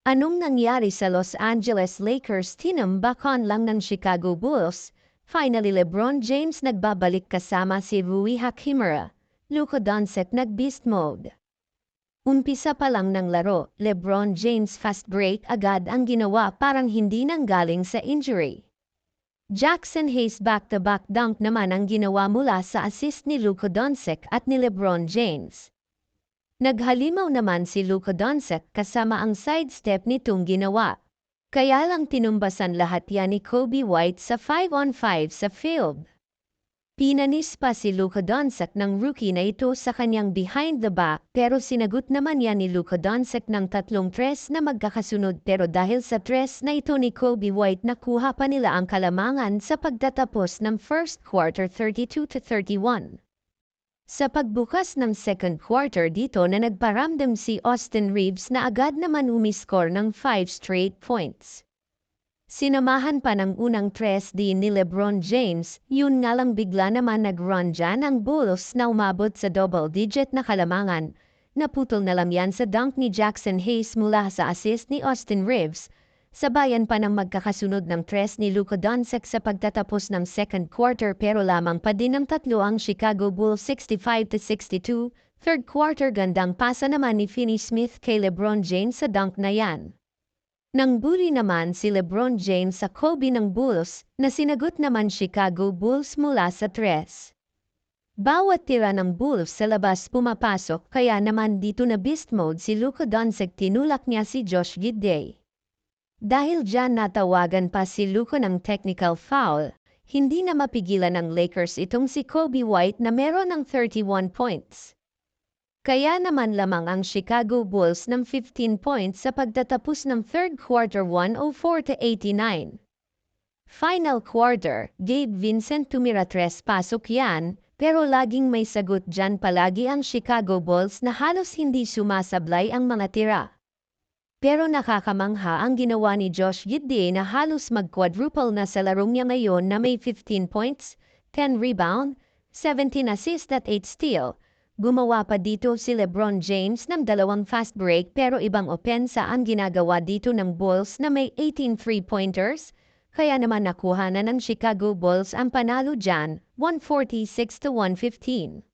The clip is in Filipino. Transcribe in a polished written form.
Anong nangyari sa Los Angeles Lakers? Tinambakan lang ng Chicago Bulls. Finally, LeBron James nagbabalik kasama si Rui Hachimura. Luka Doncic nag-beast mode. Umpisa pa lang ng laro, LeBron James fast break agad ang ginawa, parang hindi nanggaling sa injury. Jackson Hayes back-to-back dunk naman ang ginawa mula sa assist ni Luka Doncic at ni LeBron James. Naghalimaw naman si Luka Doncic kasama ang sidestep nitong ginawa. Kaya lang tinumbasan lahat yan ni Kobe White sa 5-on-5 sa field. Pinanis pa si Luka Doncic ng rookie na ito sa kanyang behind the back, pero sinagot naman yan ni Luka Doncic ng 3 tres na magkakasunod, pero dahil sa tres na ito ni Kobe White nakuha pa nila ang kalamangan sa pagtatapos ng first quarter 32-31. Sa pagbukas ng second quarter dito na nagparamdam si Austin Reeves na agad naman umiscore ng 5 straight points. Sinamahan pa ng unang tres din ni LeBron James, yun nga lang bigla naman nag-run dyan ang Bulls na umabot sa double-digit na kalamangan. Naputol na lang yan sa dunk ni Jackson Hayes mula sa assist ni Austin Reeves. Sabayan pa ng magkakasunod ng tres ni Luka Doncic sa pagtatapos ng second quarter, pero lamang pa din ng 3 ang Chicago Bulls 65-62. Third quarter gandang pasa naman ni Finney Smith kay LeBron James sa dunk na yan. Nang bully naman si LeBron James sa Kobe ng Bulls na sinagot naman Chicago Bulls mula sa tres. Bawat tira ng Bulls sa labas pumapasok, kaya naman dito na beast mode si Luka Doncic, tinulak niya si Josh Giddey. Dahil dyan natawagan pa si Luka ng technical foul, hindi na mapigilan ng Lakers itong si Kobe White na meron ng 31 points. Kaya naman lamang ang Chicago Bulls ng 15 points sa pagtatapos ng third quarter 104-89. Final quarter, Gabe Vincent tumira 3 pasok yan, pero laging may sagot dyan palagi ang Chicago Bulls na halos hindi sumasablay ang mga tira. Pero nakakamangha ang ginawa ni Josh Giddey na halos mag-quadruple na sa larong niya ngayon na may 15 points, 10 rebound, 17 assist at 8 steal. Gumawa pa dito si LeBron James ng 2 fast break, pero ibang opensa ang ginagawa dito ng Bulls na may 18 3-pointers. Kaya naman nakuha na ng Chicago Bulls ang panalo dyan, 146-115.